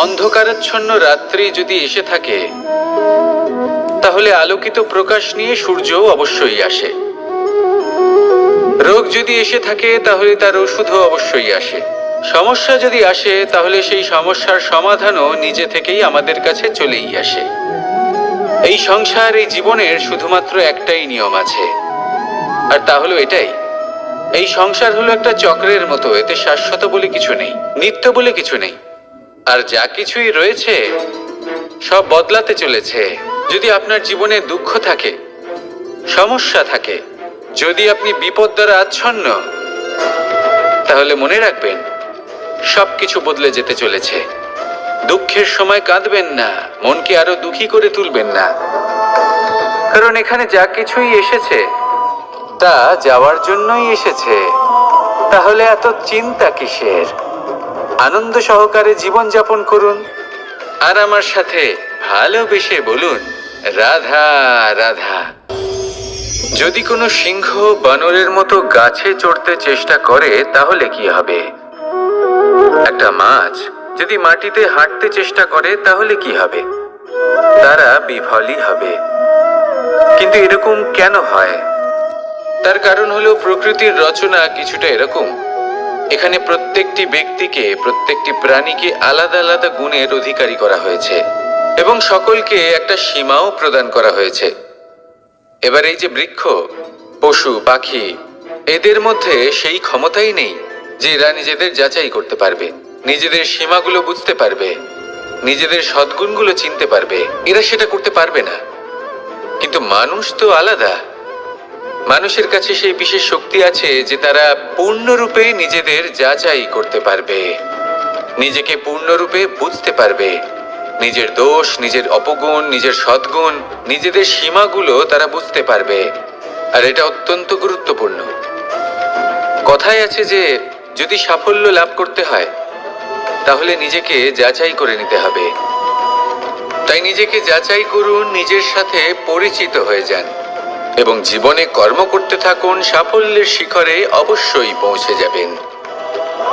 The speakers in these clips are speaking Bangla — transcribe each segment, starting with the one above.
অন্ধকারাচ্ছন্ন রাত্রি যদি এসে থাকে তাহলে আলোকিত প্রকাশ নিয়ে সূর্যও অবশ্যই আসে। রোগ যদি এসে থাকে তাহলে তার ওষুধও অবশ্যই আসে। সমস্যা যদি আসে তাহলে সেই সমস্যার সমাধানও নিজে থেকেই আমাদের কাছে চলেই আসে। এই সংসার, এই জীবনের শুধুমাত্র একটাই নিয়ম আছে, আর তা হলো এটাই, এই সংসার হলো একটা চক্রের মতো। এতে শাশ্বত বলে কিছু নেই, নিত্য বলে কিছু নেই, আর যা কিছুই রয়েছে সব বদলাতে চলেছে। যদি আপনার জীবনে দুঃখ থাকে, সমস্যা থাকে, যদি আপনি বিপদ দ্বারা আচ্ছন্ন, তাহলে মনে রাখবেন সবকিছু বদলে যেতে চলেছে। দুঃখের সময় কাঁদবেন না, মনকে আরো দুঃখী করে তুলবেন না, কারণ এখানে যা কিছুই এসেছে তা যাওয়ার জন্যই এসেছে। তাহলে এত চিন্তা কিসের? আনন্দ সহকারে জীবন যাপন করুন, আর আমার সাথে ভালোবেসে বলুন রাধা রাধা। যদি কোনো সিংহ বানরের মতো গাছে চড়তে চেষ্টা করে তাহলে কি হবে? একটা মাছ যদি মাটিতে হাঁটতে চেষ্টা করে তাহলে কি হবে? তারা বিফলই হবে। কিন্তু এরকম কেন হয়? তার কারণ হলো প্রকৃতির রচনা কিছুটা এরকম। এখানে প্রত্যেকটি ব্যক্তিকে, প্রত্যেকটি প্রাণীকে আলাদা আলাদা গুণের অধিকারী করা হয়েছে এবং সকলকে একটা সীমাও প্রদান করা হয়েছে। এবার এই যে বৃক্ষ, পশু, পাখি, এদের মধ্যে সেই ক্ষমতাই নেই যে এরা নিজেদের যাচাই করতে পারবে, নিজেদের সীমাগুলো বুঝতে পারবে, নিজেদের সদ্গুণগুলো চিনতে পারবে। এরা সেটা করতে পারবে না। কিন্তু মানুষ তো আলাদা। মানুষের কাছে সেই বিশেষ শক্তি আছে যে তারা পূর্ণরূপে নিজেদের যাচাই করতে পারবে, নিজেকে পূর্ণরূপে বুঝতে পারবে, নিজের দোষ, নিজের অপগুণ, নিজের সদ্গুণ, নিজেদের সীমাগুলো তারা বুঝতে পারবে। আর এটা অত্যন্ত গুরুত্বপূর্ণ। কথায় আছে যে যদি সাফল্য লাভ করতে হয় তাহলে নিজেকে যাচাই করে নিতে হবে। তাই নিজেকে যাচাই করুন, নিজের সাথে পরিচিত হয়ে যান এবং জীবনে কর্ম করতে থাকুন। সাফল্যের শিখরে অবশ্যই পৌঁছে যাবেন।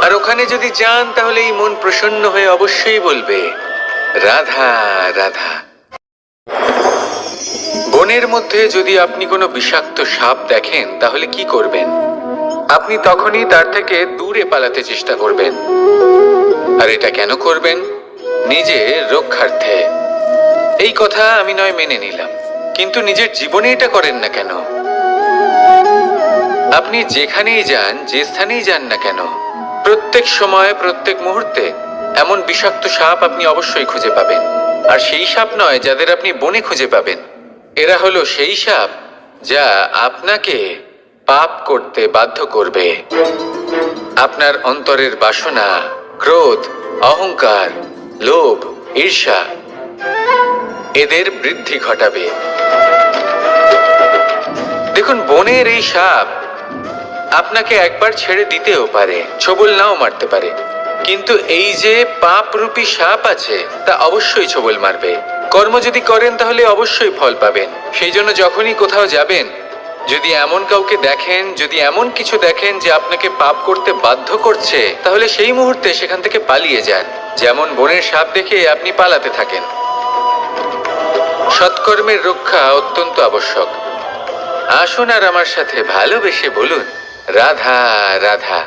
আর ওখানে যদি যান তাহলে এই মন প্রসন্ন হয়ে অবশ্যই বলবে রাধা রাধা। বনের মধ্যে যদি আপনি কোনো বিষাক্ত সাপ দেখেন তাহলে কি করবেন? আপনি তখনই তার থেকে দূরে পালাতে চেষ্টা করবেন। আর এটা কেন করবেন? নিজের রক্ষার্থে। এই কথা আমি নয় মেনে নিলাম, কিন্তু নিজের জীবনে এটা করেন না কেন? আপনি যেখানেই যান, যে স্থানেই যান না কেন, প্রত্যেক সময়, প্রত্যেক মুহূর্তে এমন বিষাক্ত সাপ আপনি অবশ্যই খুঁজে পাবেন। আর সেই সাপ নয় যাদের আপনি বনে খুঁজে পাবেন, এরা হলো সেই সাপ যা আপনাকে পাপ করতে বাধ্য করবে। আপনার অন্তরের বাসনা, ক্রোধ, অহংকার, লোভ, ঈর্ষা, এদের বৃদ্ধি ঘটাবে। দেখুন, বনের এই সাপ আপনাকে একবার ছেড়ে দিতেও পারে, ছোবল নাও মারতে পারে, কিন্তু এই যে পাপরূপী সাপ আছে তা অবশ্যই ছোবল মারবে। কর্ম যদি করেন তাহলে অবশ্যই ফল পাবেন। সেই জন্য যখনই কোথাও যাবেন, যদি এমন কাউকে দেখেন, যদি এমন কিছু দেখেন যে আপনাকে পাপ করতে বাধ্য করছে, তাহলে সেই মুহূর্তে সেখান থেকে পালিয়ে যান। যেমন বনের সাপ দেখে আপনি পালাতে থাকেন। সৎকর্মের রক্ষা অত্যন্ত আবশ্যক। আসুন আর আমার সাথে ভালোবেসে বলুন রাধা রাধা।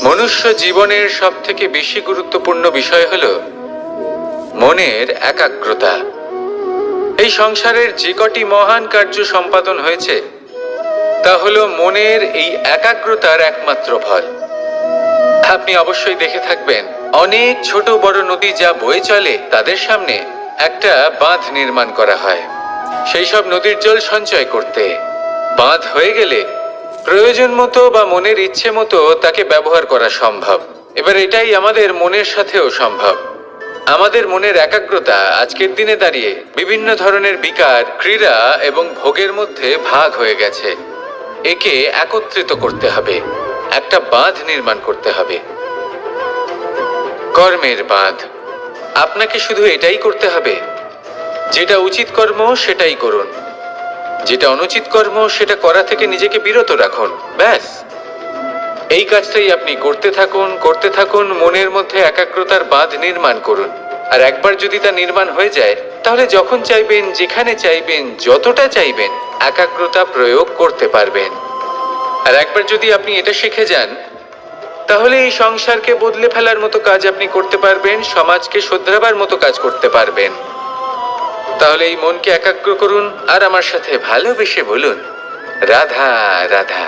মনুষ্য জীবনের সব থেকে বেশি গুরুত্বপূর্ণ বিষয় হলো মনের একাগ্রতা। এই সংসারের যে কটি মহান কার্য সম্পাদন হয়েছে তা হলো মনের এই একাগ্রতার একমাত্র ফল। আপনি অবশ্যই দেখে থাকবেন, অনেক ছোট বড় নদী যা বয়ে চলে তাদের সামনে একটা বাঁধ নির্মাণ করা হয় সেই সব নদীর জল সঞ্চয় করতে। বাঁধ হয়ে গেলে প্রয়োজন মতো বা মনের ইচ্ছে মতো তাকে ব্যবহার করা সম্ভব। এবার এটাই আমাদের মনের সাথেও সম্ভব। আমাদের মনের একাগ্রতা আজকের দিনে দাঁড়িয়ে বিভিন্ন ধরনের বিকার, ক্রীড়া এবং ভোগের মধ্যে ভাগ হয়ে গেছে। একে একত্রিত করতে হবে, একটা বাঁধ নির্মাণ করতে হবে, কর্মের বাঁধ। আপনাকে শুধু এটাই করতে হবে, যেটা উচিত কর্ম সেটাই করুন, যেটা অনুচিত কর্ম সেটা করা থেকে নিজেকে বিরত রাখুন। ব্যাস, এই কাজটাই আপনি করতে থাকুন, মনের মধ্যে একাগ্রতার বাঁধ নির্মাণ করুন। আর একবার যদি তা নির্মাণ হয়ে যায়, তাহলে যখন চাইবেন, যেখানে চাইবেন, যতটা চাইবেন, একাগ্রতা প্রয়োগ করতে পারবেন। আর একবার যদি আপনি এটা শিখে যান, তাহলে এই সংসারকে বদলে ফেলার মতো কাজ আপনি করতে পারবেন, সমাজকে শোধরাবার মতো কাজ করতে পারবেন। তাহলে এই মনকে একাগ্র করুন আর আমার সাথে ভালোবেসে বলুন, রাধা রাধা।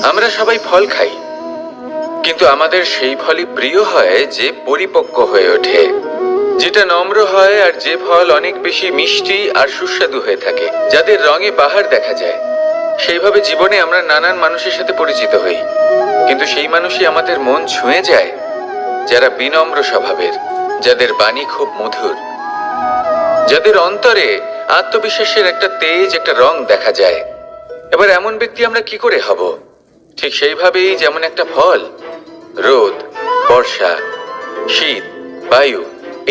আমরা সবাই ফল খাই, কিন্তু আমাদের সেই ফলই প্রিয় হয় যে পরিপক্ক হয়ে ওঠে, যেটা নম্র হয়, আর যে ফল অনেক বেশি মিষ্টি আর সুস্বাদু হয়ে থাকে, যাদের রঙে বাহার দেখা যায়। সেইভাবে জীবনে আমরা নানান মানুষের সাথে পরিচিত হই, কিন্তু সেই মানুষই আমাদের মন ছুঁয়ে যায় যারা বিনম্র স্বভাবের, যাদের বাণী খুব মধুর, যাদের অন্তরে আত্মবিশ্বাসের একটা তেজ, একটা রং দেখা যায়। এবার এমন ব্যক্তি আমরা কি করে হব? ঠিক সেইভাবেই যেমন একটা ফল রোদ, বর্ষা, শীত, বায়ু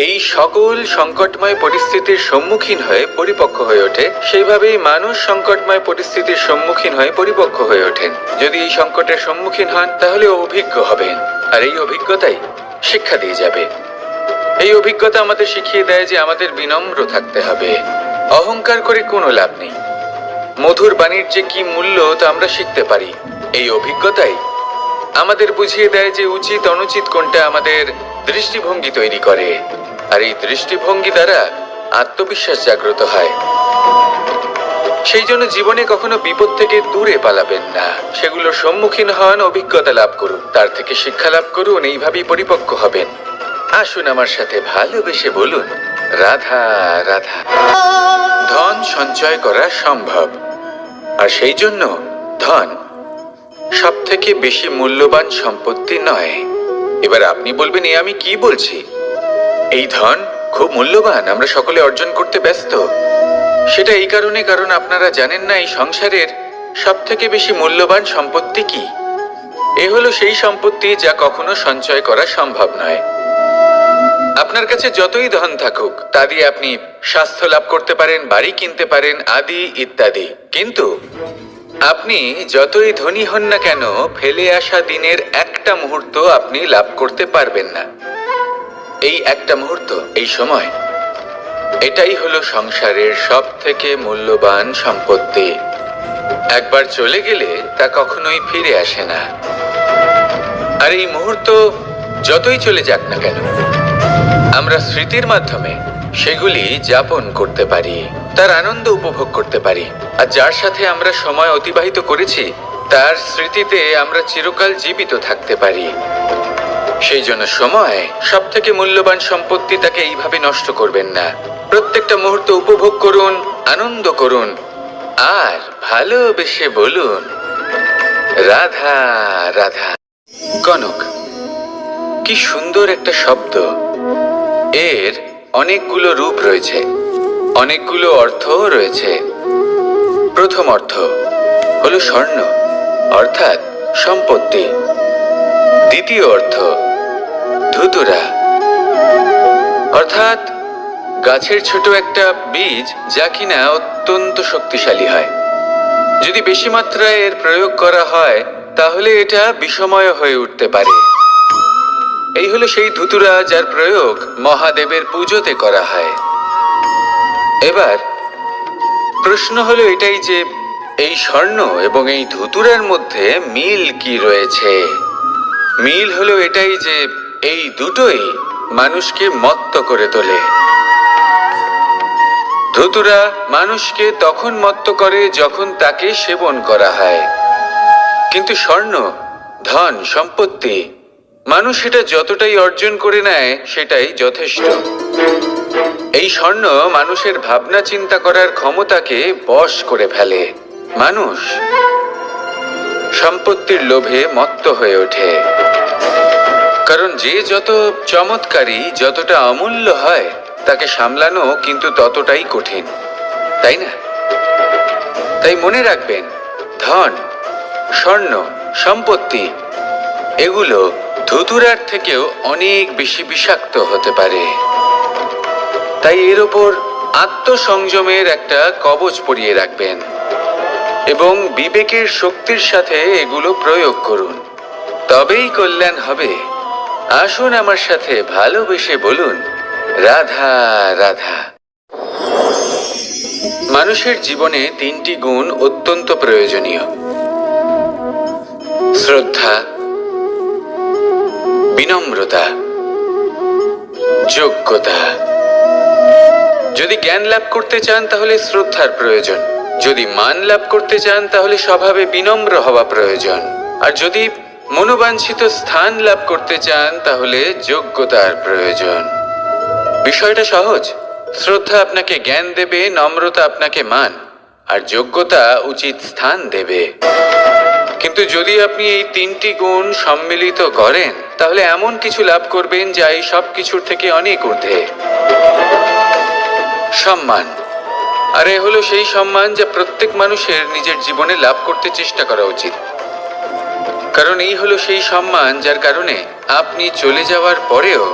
এই সকল সংকটময় পরিস্থিতির সম্মুখীন হয়ে পরিপক্ক হয়ে ওঠে, সেইভাবেই মানুষ সংকটময় পরিস্থিতির সম্মুখীন হয়ে পরিপক্ক হয়ে ওঠেন। যদি এই সংকটের সম্মুখীন হন, তাহলে অভিজ্ঞ হবেন, আর এই অভিজ্ঞতাই শিক্ষা দিয়ে যাবে। এই অভিজ্ঞতা আমাদের শিখিয়ে দেয় যে আমাদের বিনম্র থাকতে হবে। অহংকার করে কোনো লাভ নেই। মধুর বাণীর যে কি মূল্য তা আমরা শিখতে পারি। এই অভিজ্ঞতাই আমাদের বুঝিয়ে দেয় যে উচিত অনুচিত কোনটা, আমাদের দৃষ্টিভঙ্গি তৈরি করে, আর এই দৃষ্টিভঙ্গি দ্বারা আত্মবিশ্বাস জাগ্রত হয়। সেই জন্য জীবনে কখনো বিপদ থেকে দূরে পালাবেন না, সেগুলোর সম্মুখীন হন, অভিজ্ঞতা লাভ করুন, তার থেকে শিক্ষা লাভ করুন, এইভাবেই পরিপক্ক হবেন। আসুন আমার সাথে ভালোবেসে বলুন, রাধা রাধা। ধন সঞ্চয় করা সম্ভব, আর সেই জন্য ধন সব থেকে বেশি মূল্যবান সম্পত্তি নয়। এবার আপনি বলবেন, এ আমি কি বলছি? এই ধন খুব মূল্যবান, আমরা সকলে অর্জন করতে ব্যস্ত। সেটা এই কারণে, কারণ আপনারা জানেন না এই সংসারের সব থেকে বেশি মূল্যবান সম্পত্তি কি। এ হলো সেই সম্পত্তি যা কখনো সঞ্চয় করা সম্ভব নয়। আপনার কাছে যতই ধন থাকুক, তা দিয়ে আপনি স্বাস্থ্য লাভ করতে পারেন, বাড়ি কিনতে পারেন, আদি ইত্যাদি, কিন্তু আপনি যতই ধনী হন না কেন, ফেলে আসা দিনের একটা মুহূর্ত আপনি লাভ করতে পারবেন না। এই একটা মুহূর্ত, এই সময়, এটাই হলো সংসারের সব থেকে মূল্যবান সম্পত্তি। একবার চলে গেলে তা কখনোই ফিরে আসে না। আর এই মুহূর্ত যতই চলে যাক না কেন, আমরা স্মৃতির মাধ্যমে সেগুলি যাপন করতে পারি, তার আনন্দ উপভোগ করতে পারি। আর যার সাথে আমরা সময় অতিবাহিত করেছি, তার স্মৃতিতে আমরা চিরকাল জীবিত থাকতে পারি। সেই জন্য সময় সব থেকে মূল্যবান সম্পত্তি, তাকে এইভাবে নষ্ট করবেন না। প্রত্যেকটা মুহূর্ত উপভোগ করুন, আনন্দ করুন, আর ভালোবেসে বলুন, রাধা রাধা। কনক, কি সুন্দর একটা শব্দ। এর অনেকগুলো রূপ রয়েছে, অনেকগুলো অর্থও রয়েছে। প্রথম অর্থ হলো স্বর্ণ, অর্থাৎ সম্পত্তি। দ্বিতীয় অর্থ ধুতুরা, অর্থাৎ গাছের ছোট একটা বীজ, যা কিনা অত্যন্ত শক্তিশালী হয়। যদি বেশি মাত্রায় এর প্রয়োগ করা হয়, তাহলে এটা বিষময় হয়ে উঠতে পারে। এই হলো সেই ধুতুরা, যার প্রয়োগ মহাদেবের পুজোতে করা হয়। এবার প্রশ্ন হলো এটাই যে এই স্বর্ণ এবং এই ধুতুরার মধ্যে মিল কি রয়েছে? মিল হলো এটাই যে এই দুটোই মানুষকে মত্ত করে তোলে। ধুতুরা মানুষকে তখন মত্ত করে যখন তাকে সেবন করা হয়, কিন্তু স্বর্ণ, ধন, সম্পত্তি, মানুষ এটা যতটাই অর্জন করে নেয় সেটাই যথেষ্ট। এই স্বর্ণ মানুষের ভাবনা চিন্তা করার ক্ষমতাকে বশ করে ফেলে। মানুষ সম্পত্তির লোভে মত্ত হয়ে ওঠে, কারণ যে যত চমৎকারী, যতটা অমূল্য হয়, তাকে সামলানো কিন্তু ততটাই কঠিন, তাই না? তাই মনে রাখবেন, ধন, স্বর্ণ, সম্পত্তি এগুলো ধুতুরার থেকেও অনেক বেশি বিষাক্ত হতে পারে। তাই এর ওপর আত্মসংযমের একটা কবচ পরিয়ে রাখবেন। এবং বিবেকের শক্তির সাথে এগুলো প্রয়োগ করুন, তবেই কল্যাণ হবে। আসুন আমার সাথে ভালোবেসে বলুন, রাধা রাধা। মানুষের জীবনে তিনটি গুণ অত্যন্ত প্রয়োজনীয়: শ্রদ্ধা, বিনম্রতা, যোগ্যতা। যদি জ্ঞান লাভ করতে চান তাহলে শ্রদ্ধার প্রয়োজন, যদি মান লাভ করতে চান তাহলে স্বভাবে বিনম্র হওয়া প্রয়োজন, আর যদি মনোবাঞ্ছিত স্থান লাভ করতে চান তাহলে যোগ্যতার প্রয়োজন। বিষয়টা সহজ। শ্রদ্ধা আপনাকে জ্ঞান দেবে, নম্রতা আপনাকে মান, আর যোগ্যতা উচিত স্থান দেবে। কিন্তু যদি আপনি এই তিনটি গুণ সম্মিলিত করেন তাহলে এমন কিছু লাভ করবেন যা এই সব কিছুর থেকে অনেক ঊর্ধ্বে। সম্মান। আর এ হলো সেই সম্মান যা প্রত্যেক মানুষের নিজের জীবনে লাভ করতে চেষ্টা করা উচিত, কারণ এই হলো সেই সম্মান যার কারণে আপনি চলে যাওয়ার পরেও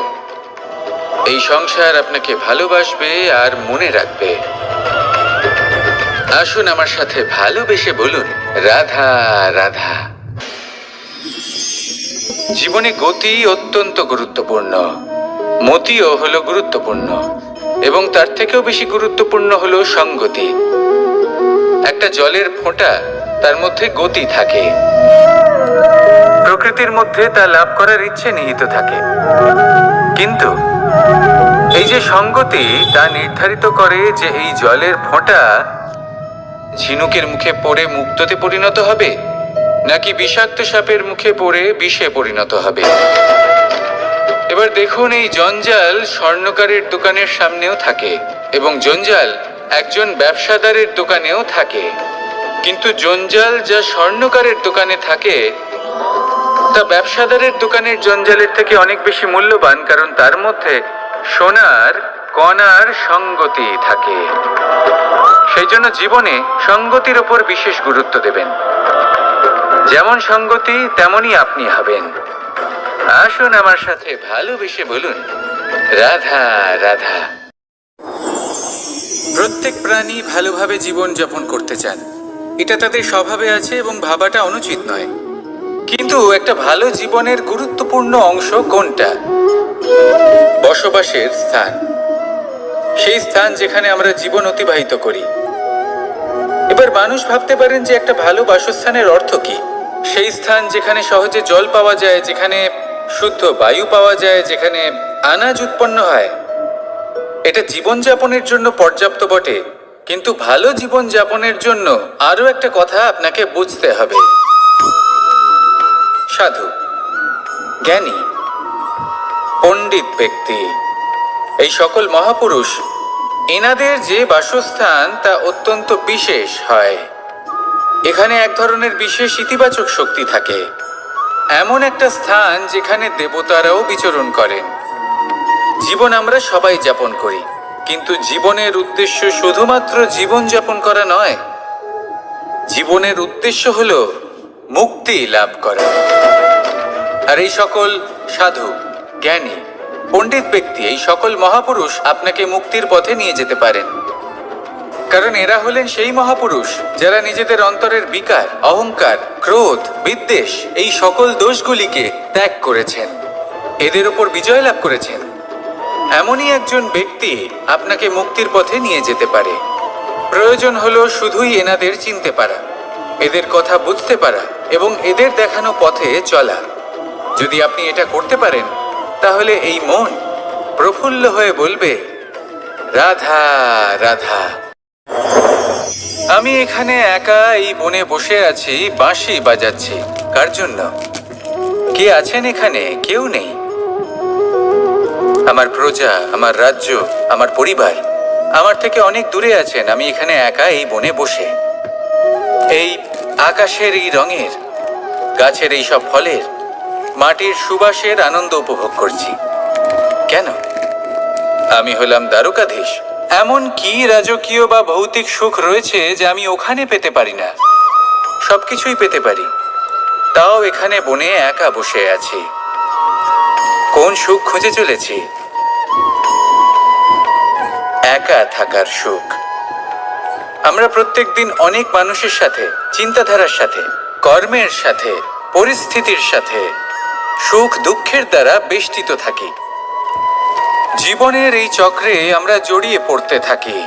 এই সংসার আপনাকে ভালোবাসবে আর মনে রাখবে। আসুন আমার সাথে ভালোবেসে বলুন, রাধা রাধা। জীবনে গতি অত্যন্ত গুরুত্বপূর্ণ, মতিও হলো গুরুত্বপূর্ণ, এবং তার থেকেও বেশি গুরুত্বপূর্ণ হলো সঙ্গতি। একটা জলের ফোঁটা, তার মধ্যে গতি থাকে, প্রকৃতির মধ্যে তা লাভ করার ইচ্ছে নিহিত থাকে, কিন্তু এই যে সঙ্গতি তা নির্ধারিত করে যে এই জলের ফোঁটা ঝিনুকের মুখে পড়ে মুক্তোতে পরিণত হবে নাকি বিষাক্ত সাপের মুখে পড়ে বিষে পরিণত হবে। এবার দেখুন, এই জঞ্জাল স্বর্ণকারের দোকানের সামনেও থাকে এবং জঞ্জাল একজন ব্যবসাদারের দোকানেও থাকে, কিন্তু জঞ্জাল যা স্বর্ণকারের দোকানে থাকে তা ব্যবসাদারের দোকানের জঞ্জালের থেকে অনেক বেশি মূল্যবান, কারণ তার মধ্যে সোনার কণার সঙ্গতি থাকে। সেই জন্য জীবনে সঙ্গতির উপর বিশেষ গুরুত্ব দেবেন। যেমন সঙ্গতি তেমনই আপনি হবেন। আসুন আমার সাথে ভালোবেসে বলুন, রাধা রাধা। প্রত্যেক প্রাণী ভালোভাবে জীবন যাপন করতে চান, এটা তাদের স্বভাবে আছে এবং ভাবাটা অনুচিত নয়। কিন্তু একটা ভালো জীবনের গুরুত্বপূর্ণ অংশ কোনটা? বসবাসের স্থান। সেই স্থান যেখানে আমরা জীবন অতিবাহিত করি। এবার মানুষ ভাবতে পারেন যে একটা ভালো বাসস্থানের অর্থ কি? সেই স্থান যেখানে সহজে জল পাওয়া যায়, যেখানে শুদ্ধ বায়ু পাওয়া যায়, যেখানে আনাজ উৎপন্ন হয়। এটা জীবনযাপনের জন্য পর্যাপ্ত বটে, কিন্তু ভালো জীবনযাপনের জন্য আরো একটা কথা আপনাকে বুঝতে হবে। সাধু, জ্ঞানী, পণ্ডিত ব্যক্তি, এই সকল মহাপুরুষ, এনাদের যে বাসস্থান তা অত্যন্ত বিশেষ হয়। এখানে এক ধরনের বিশেষ ইতিবাচক শক্তি থাকে, এমন একটা স্থান যেখানে দেবতারাও বিচরণ করেন। জীবন আমরা সবাই যাপন করি, কিন্তু জীবনের উদ্দেশ্য শুধুমাত্র জীবন যাপন করা নয়। জীবনের উদ্দেশ্য হলো মুক্তি লাভ করা। আর এই সকল সাধু, জ্ঞানী, পণ্ডিত ব্যক্তি, এই সকল মহাপুরুষ আপনাকে মুক্তির পথে নিয়ে যেতে পারেন, কারণ এরা হলেন সেই মহাপুরুষ যারা নিজেদের অন্তরের বিকার, অহংকার, ক্রোধ, বিদ্বেষ এই সকল দোষগুলিকে ত্যাগ করেছেন, এদের উপর বিজয় লাভ করেছেন। এমনই একজন ব্যক্তি আপনাকে মুক্তির পথে নিয়ে যেতে পারে। প্রয়োজন হলো শুধুই এনাদের চিনতে পারা, এদের কথা বুঝতে পারা এবং এদের দেখানো পথে চলা। যদি আপনি এটা করতে পারেন তাহলে এই মন প্রফুল্ল হয়ে বলবে, রাধা রাধা। আমি এখানে একা এই বনে বসে আছি, বাঁশি বাজাচ্ছি। কার জন্য? কে আছেন এখানে? কেউ নেই। আমার প্রজা, আমার রাজ্য, আমার পরিবার আমার থেকে অনেক দূরে আছেন। আমি এখানে একা এই বনে বসে এই আকাশের এই রঙের, গাছের এই সব ফলের, মাটির সুবাসের আনন্দ উপভোগ করছি। কেন? আমি হলাম দ্বারকাধীশ। এমন কি রাজকীয় বা ভৌতিক সুখ রয়েছে যা আমি ওখানে পেতে পারি না? সবকিছুই পেতে পারি, তাও এখানে বনে একা বসে আছি। কোন সুখ খুঁজে চলেছি? একা থাকার সুখ। আমরা প্রত্যেকদিন অনেক মানুষের সাথে, চিন্তাধারার সাথে, কর্মের সাথে, পরিস্থিতির সাথে, সুখ দুঃখের দ্বারা বেষ্টিত থাকি। জীবনের এই চক্রে আমরা জড়িয়ে পড়তে থাকি।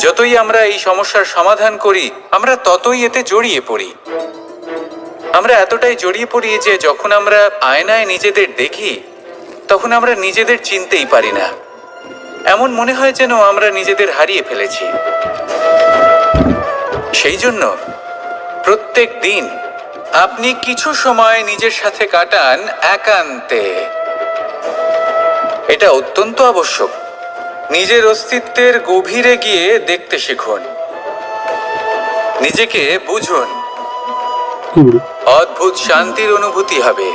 যতই আমরা এই সমস্যার সমাধান করি, আমরা ততই এতে জড়িয়ে পড়ি। আমরা এতটাই জড়িয়ে পড়ি যে যখন আমরা আয়নায় নিজেদের দেখি, তখন আমরা নিজেদের চিনতেই পারি না। এমন মনে হয় যেন আমরা নিজেদের হারিয়ে ফেলেছি। সেই জন্য প্রত্যেক দিন আপনি কিছু সময় নিজের সাথে কাটান একান্তে। এটা অত্যন্ত আবশ্যক। নিজের অস্তিত্বের গভীরে গিয়ে দেখতে শিখুন, নিজেকে বুঝুন। অদ্ভুত শান্তির অনুভূতি হবে।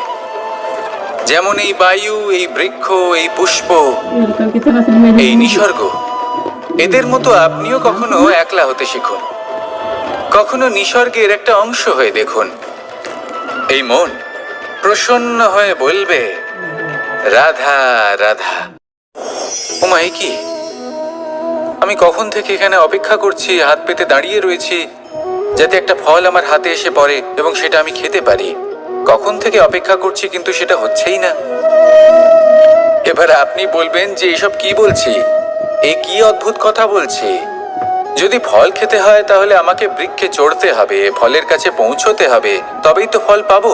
যেমন এই বায়ু, এই বৃক্ষ, এই পুষ্প, এই নিসর্গ, এদের মতো আপনিও কখনো একলা হতে শিখুন। কখনো নিসর্গের একটা অংশ হয়ে দেখুন। এই মন প্রসন্ন হয়ে বলবে, রাধা রাধা। ওমা, এ কি? আমি কখন থেকে এখানে অপেক্ষা করছি, হাত পেতে দাঁড়িয়ে রয়েছি যাতে একটা ফল আমার হাতে এসে পড়ে এবং সেটা আমি খেতে পারি। কখন থেকে অপেক্ষা করছি, কিন্তু সেটা হচ্ছেই না। এবার আপনি বলবেন যে এসব কি বলছি, এ কি অদ্ভুত কথা বলছি। যদি ফল খেতে হয় তাহলে আমাকে বৃক্ষে চড়তে হবে, ফলের কাছে পৌঁছতে হবে, তবেই তো ফল পাবো।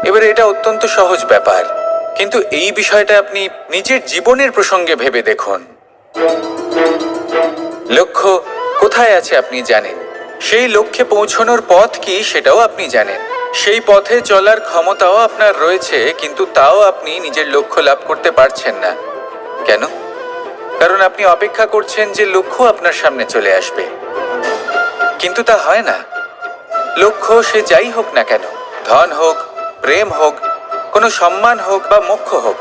এবারে এটা অত্যন্ত সহজ ব্যাপার, কিন্তু এই বিষয়টা আপনি নিজের জীবনের প্রসঙ্গে ভেবে দেখুন। লক্ষ্য কোথায় আছে আপনি জানেন, সেই লক্ষ্যে পৌঁছানোর পথ কি সেটাও আপনি জানেন, সেই পথে চলার ক্ষমতাও আপনার রয়েছে, কিন্তু তাও আপনি নিজের লক্ষ্য লাভ করতে পারছেন না। কেন? কারণ আপনি অপেক্ষা করছেন যে লক্ষ্য আপনার সামনে চলে আসবে, কিন্তু তা হয় না। লক্ষ্য সে যাই হোক না কেন, ধন হোক, প্রেম হোক, কোনো সম্মান হোক বা মোক্ষ হোক,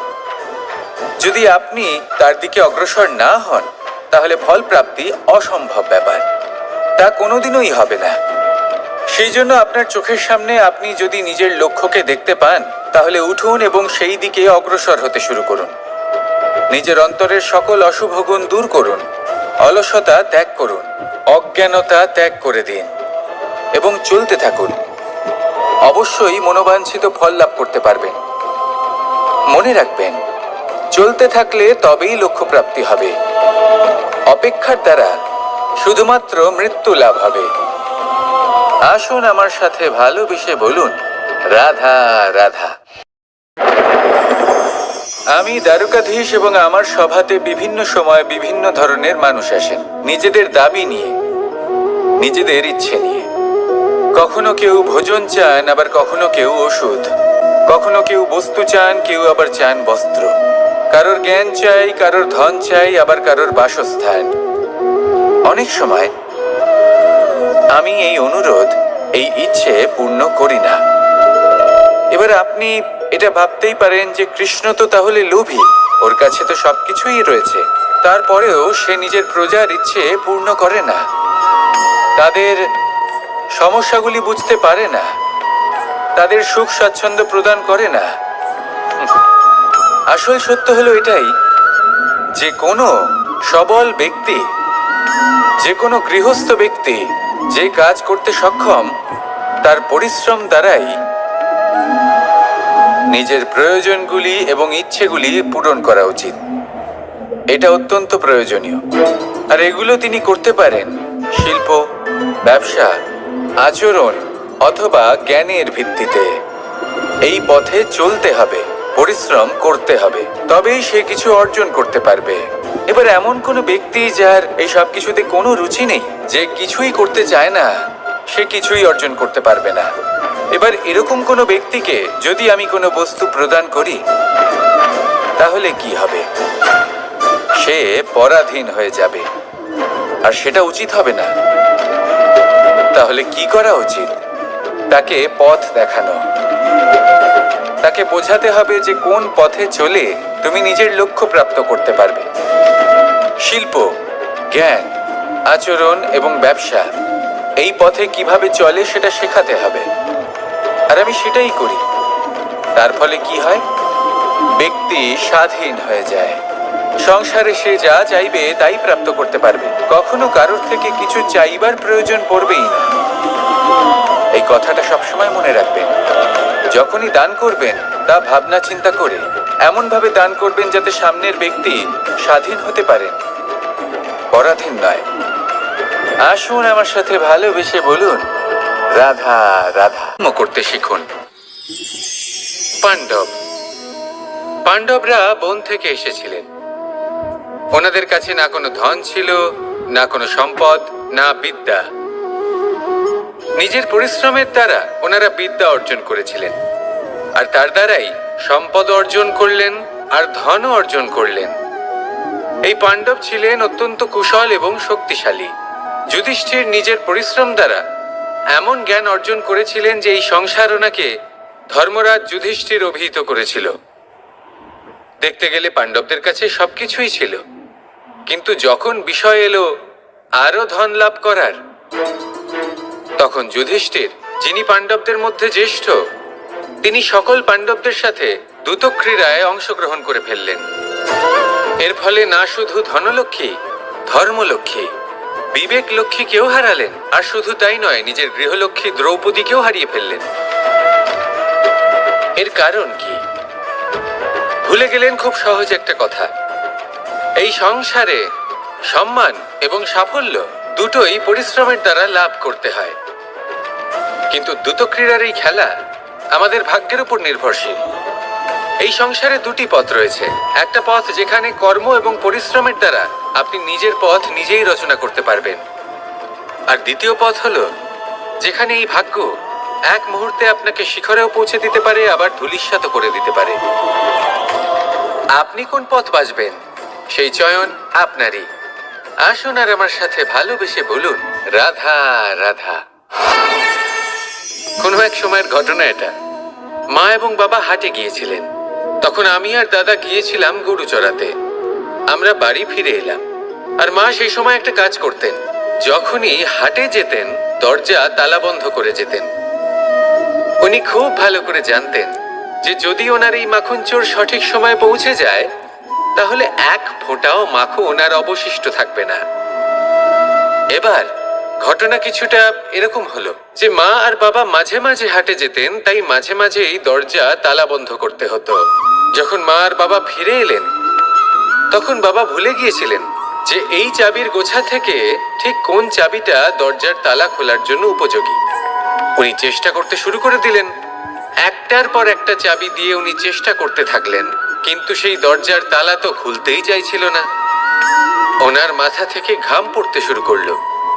যদি আপনি তার দিকে অগ্রসর না হন তাহলে ফল প্রাপ্তি অসম্ভব ব্যাপার, তা কোনোদিনই হবে না। সেই জন্য আপনার চোখের সামনে আপনি যদি নিজের লক্ষ্যকে দেখতে পান, তাহলে উঠুন এবং সেই দিকে অগ্রসর হতে শুরু করুন। নিজের অন্তরের সকল অশুভ গুণ দূর করুন, অলসতা ত্যাগ করুন, অজ্ঞানতা ত্যাগ করে দিন এবং চলতে থাকুন। অবশ্যই মনোবাঞ্ছিত ফল লাভ করতে পারবেন। মনে রাখবেন, চলতে থাকলে তবেই লক্ষ্য প্রাপ্তি হবে। অপেক্ষার দ্বারা শুধুমাত্র মৃত্যু লাভ হবে। আসুন আমার সাথে ভালোবেসে বলুন, রাধা রাধা। আমি দ্বারকাধীশ এবং আমার সভাতে বিভিন্ন সময় বিভিন্ন ধরনের মানুষ আসেন, নিজেদের দাবি নিয়ে, নিজেদের ইচ্ছে নিয়ে। কখনো কেউ ভোজন চান, আবার কখনো কেউ ওষুধ, কখনো কেউ বস্তু চান, কেউ আবার চান বস্ত্র। কারোর জ্ঞান চাই, কারোর ধন চাই, আবার কারোর বাসস্থান। অনেক সময় আমি এই অনুরোধ, এই ইচ্ছে পূর্ণ করি না। এবার আপনি এটা ভাবতেই পারেন যে কৃষ্ণ তো তাহলে লোভী, ওর কাছে তো সবকিছুই রয়েছে, তারপরেও সে নিজের প্রজার ইচ্ছে পূর্ণ করে না, তাদের সমস্যাগুলি বুঝতে পারে না, তাদের সুখ স্বাচ্ছন্দ্য প্রদান করে না। আসল সত্য হলো এটাই যে কোনো সবল ব্যক্তি, যে কোনো গৃহস্থ ব্যক্তি যে কাজ করতে সক্ষম, তার পরিশ্রম দ্বারাই নিজের প্রয়োজনগুলি এবং ইচ্ছেগুলি পূরণ করা উচিত। এটা অত্যন্ত প্রয়োজনীয়, আর এগুলো তিনি করতে পারেন শিল্প, ব্যবসা, আচরণ অথবা জ্ঞানের ভিত্তিতে। এই পথে চলতে হবে, পরিশ্রম করতে হবে, তবেই সে কিছু অর্জন করতে পারবে। এবার এমন কোনো ব্যক্তি যার এই সব কিছুতে কোনো রুচি নেই, যে কিছুই করতে চায় না, সে কিছুই অর্জন করতে পারবে না। এবার এরকম কোনো ব্যক্তিকে যদি আমি কোনো বস্তু প্রদান করি, তাহলে কি হবে? সে পরাধীন হয়ে যাবে, আর সেটা উচিত হবে না। তাহলে কি করা উচিত? তাকে পথ দেখানো, তাকে বোঝাতে হবে যে কোন পথে চলে তুমি নিজের লক্ষ্য প্রাপ্ত করতে পারবে। শিল্প, জ্ঞান, আচরণ এবং ব্যবসা, এই পথে কিভাবে চলে সেটা শেখাতে হবে, আর আমি সেটাই করি। তার ফলে কি হয়? ব্যক্তি স্বাধীন হয়ে যায়। সংসারে সে যা চাইবে তাই প্রাপ্ত করতে পারবে, কখনো কারোর থেকে কিছু চাইবার প্রয়োজন পড়বেই না। এই কথাটা সবসময় মনে রাখবেন। যখনই দান করবেন তা ভাবনা চিন্তা করে এমন ভাবে দান করবেন যাতে সামনের ব্যক্তি স্বাধীন হতে পারেন, পরাধীন নয়। আসুন আমার সাথে ভালোবেসে বলুন, রাধা রাধা করতে শিখুন। পাণ্ডবরা বন থেকে এসেছিলেন। ওনাদের কাছে না কোনো ধন ছিল, না কোনো সম্পদ, না বিদ্যা। নিজের পরিশ্রমের দ্বারা ওনারা বিদ্যা অর্জন করেছিলেন, আর তার দ্বারাই সম্পদ অর্জন করলেন আর ধনও অর্জন করলেন। এই পাণ্ডব ছিলেন অত্যন্ত কুশল এবং শক্তিশালী। যুধিষ্ঠির নিজের পরিশ্রম দ্বারা এমন জ্ঞান অর্জন করেছিলেন যে এই সংসার ওনাকে ধর্মরাজ যুধিষ্ঠির অভিহিত করেছিল। দেখতে গেলে পাণ্ডবদের কাছে সবকিছুই ছিল, কিন্তু যখন বিষয় এলো আরো ধন লাভ করার, তখন যুধিষ্ঠির, যিনি পাণ্ডবদের মধ্যে জ্যেষ্ঠ, তিনি সকল পাণ্ডবদের সাথে দ্যুতক্রীড়ায় অংশগ্রহণ করে ফেললেন। এর ফলে না শুধু ধনলক্ষ্মী, ধর্মলক্ষ্মী, বিবেক লক্ষ্মীকেও হারালেন, আর শুধু তাই নয়, নিজের গৃহলক্ষ্মী দ্রৌপদীকেও হারিয়ে ফেললেন। এর কারণ কি? ভুলে গেলেন খুব সহজ একটা কথা। এই সংসারে সম্মান এবং সাফল্য দুটোই পরিশ্রমের দ্বারা লাভ করতে হয়, কিন্তু দ্যুতক্রীড়ার এই খেলা আমাদের ভাগ্যের উপর নির্ভরশীল। এই সংসারে দুটি পথ রয়েছে। একটা পথ যেখানে কর্ম এবং পরিশ্রমের দ্বারা আপনি নিজের পথ নিজেই রচনা করতে পারবেন, আর দ্বিতীয় পথ হলো যেখানে এই ভাগ্য এক মুহূর্তে আপনাকে শিখরেও পৌঁছে দিতে পারে, আবার ধূলিসাৎ করে দিতে পারে। আপনি কোন পথ বাছবেন সেই চয়ন আপনারই। আসুন আর আমার সাথে ভালোবেসে বলুন, রাধা রাধা। কোনো এক সময়ের ঘটনা এটা। মা এবং বাবা হাটে গিয়েছিলেন, তখন আমি আর দাদা গিয়েছিলাম গরু চড়াতে। আমরা বাড়ি ফিরে এলাম, আর মা সেই সময় একটা কাজ করতেন। যখনই হাটে যেতেন দরজা তালা বন্ধ করে যেতেন। উনি খুব ভালো করে জানতেন যে যদি ওনার এই মাখন চোর সঠিক সময়ে পৌঁছে যায় তাহলে এক ফোঁটাও মাখন ওনার অবশিষ্ট থাকবে না। এবার ঘটনা কিছুটা এরকম হলো যে মা আর বাবা মাঝে মাঝে হাটে যেতেন, তাই মাঝে মাঝেই দরজা তালা বন্ধ করতে হতো। যখন মা আর বাবা ফিরে এলেন তখন বাবা ভুলে গিয়েছিলেন যে এই চাবির গোছা থেকে ঠিক কোন চাবিটা দরজার তালা খোলার জন্য উপযোগী। উনি চেষ্টা করতে শুরু করে দিলেন। একটার পর একটা চাবি দিয়ে উনি চেষ্টা করতে থাকলেন, কিন্তু সেই দরজার তালা তো খুলতেই চাইছিল না। ওনার মাথা থেকে ঘাম পড়তে শুরু করলো।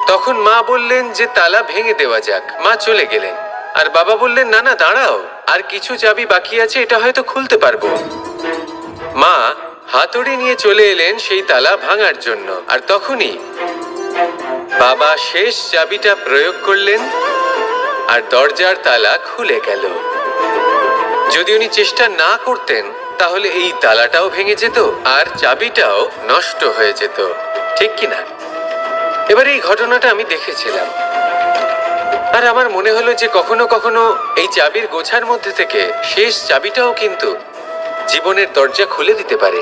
তখন মা বললেন যে তালা ভেঙে দেওয়া যাক। মা চলে গেলেন, আর বাবা বললেন না না দাঁড়াও, আর কিছু চাবি বাকি আছে, এটা হয়তো খুলতে পারবো। মা হাতুড়ি নিয়ে চলে এলেন সেই তালা ভাঙার জন্য, আর তখনই বাবা শেষ চাবিটা প্রয়োগ করলেন আর দরজার তালা খুলে গেল। যদি উনি চেষ্টা না করতেন তাহলে এই তালাটাও ভেঙে যেত আর চাবিটাও নষ্ট হয়ে যেত, ঠিক কিনা? এবার এই ঘটনাটা আমি দেখেছিলাম, আর আমার মনে হলো যে কখনো কখনো এই চাবির গোছার মধ্যে থেকে শেষ চাবিটাও কিন্তু জীবনের দরজা খুলে দিতে পারে।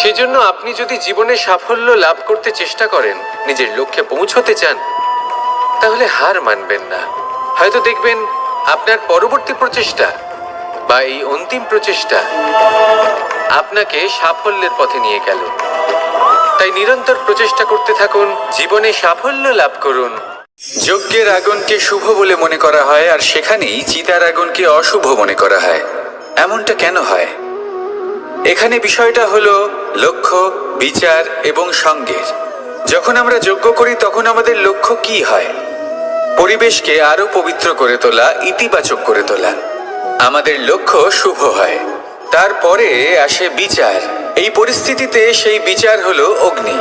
সেজন্য আপনি যদি জীবনে সাফল্য লাভ করতে চেষ্টা করেন, নিজের লক্ষ্যে পৌঁছতে চান, তাহলে হার মানবেন না। হয়তো দেখবেন আপনার পরবর্তী প্রচেষ্টা বা এই অন্তিম প্রচেষ্টা আপনাকে সাফল্যের পথে নিয়ে গেল। তাই নিরন্তর প্রচেষ্টা করতে থাকুন, জীবনে সাফল্য লাভ করুন। যজ্ঞের আগুনকে শুভ বলে মনে করা হয়, আর সেখানেই চিতার আগুনকে অশুভ মনে করা হয়। এমনটা কেন হয়? এখানে বিষয়টা হলো লক্ষ্য, বিচার এবং সঙ্গের। যখন আমরা যজ্ঞ করি তখন আমাদের লক্ষ্য কি হয়? পরিবেশকে আরো পবিত্র করে তোলা, ইতিবাচক করে তোলা। আমাদের লক্ষ্য শুভ হয়। তারপরে আসে বিচার। এই পরিস্থিতিতে সেই বিচার হলো অগ্নি।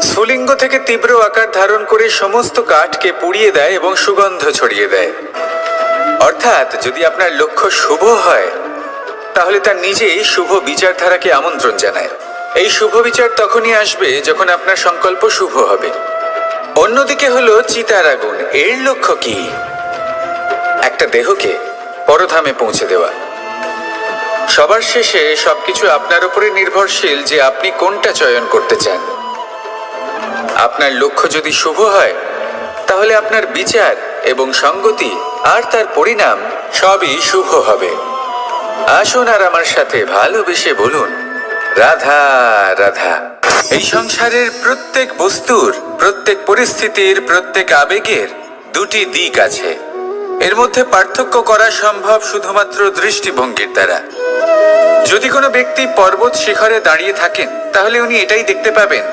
স্ফুলিঙ্গ থেকে তীব্র আকার ধারণ করে সমস্ত কাঠকে পুড়িয়ে দেয় এবং সুগন্ধ ছড়িয়ে দেয়। অর্থাৎ যদি আপনার লক্ষ্য শুভ হয় তাহলে তার নিজেই শুভ বিচারধারাকে আমন্ত্রণ জানায়। এই শুভ বিচার তখনই আসবে যখন আপনার সংকল্প শুভ হবে। অন্যদিকে হলো চিতার আগুন। এর লক্ষ্য কি? একটা দেহকে পরধামে পৌঁছে দেওয়া। সবার শেষে সবকিছু আপনার উপরে নির্ভরশীল যে আপনি কোনটা চয়ন করতে চান। আপনার লক্ষ্য যদি শুভ হয় তাহলে আপনার বিচার এবং সঙ্গতি আর তার পরিণাম সবই শুভ হবে। আসুন আর আমার সাথে ভালোবেসে বলুন, রাধা রাধা। এই সংসারের প্রত্যেক বস্তুর, প্রত্যেক পরিস্থিতির, প্রত্যেক আবেগের দুটি দিক আছে। এর মধ্যে পার্থক্য করা সম্ভব শুধুমাত্র দৃষ্টিভঙ্গির দ্বারা। যদি কোনো ব্যক্তি পর্বত শিখরে দাঁড়িয়ে থাকেন তাহলে উনি এটাই দেখতে পাবেন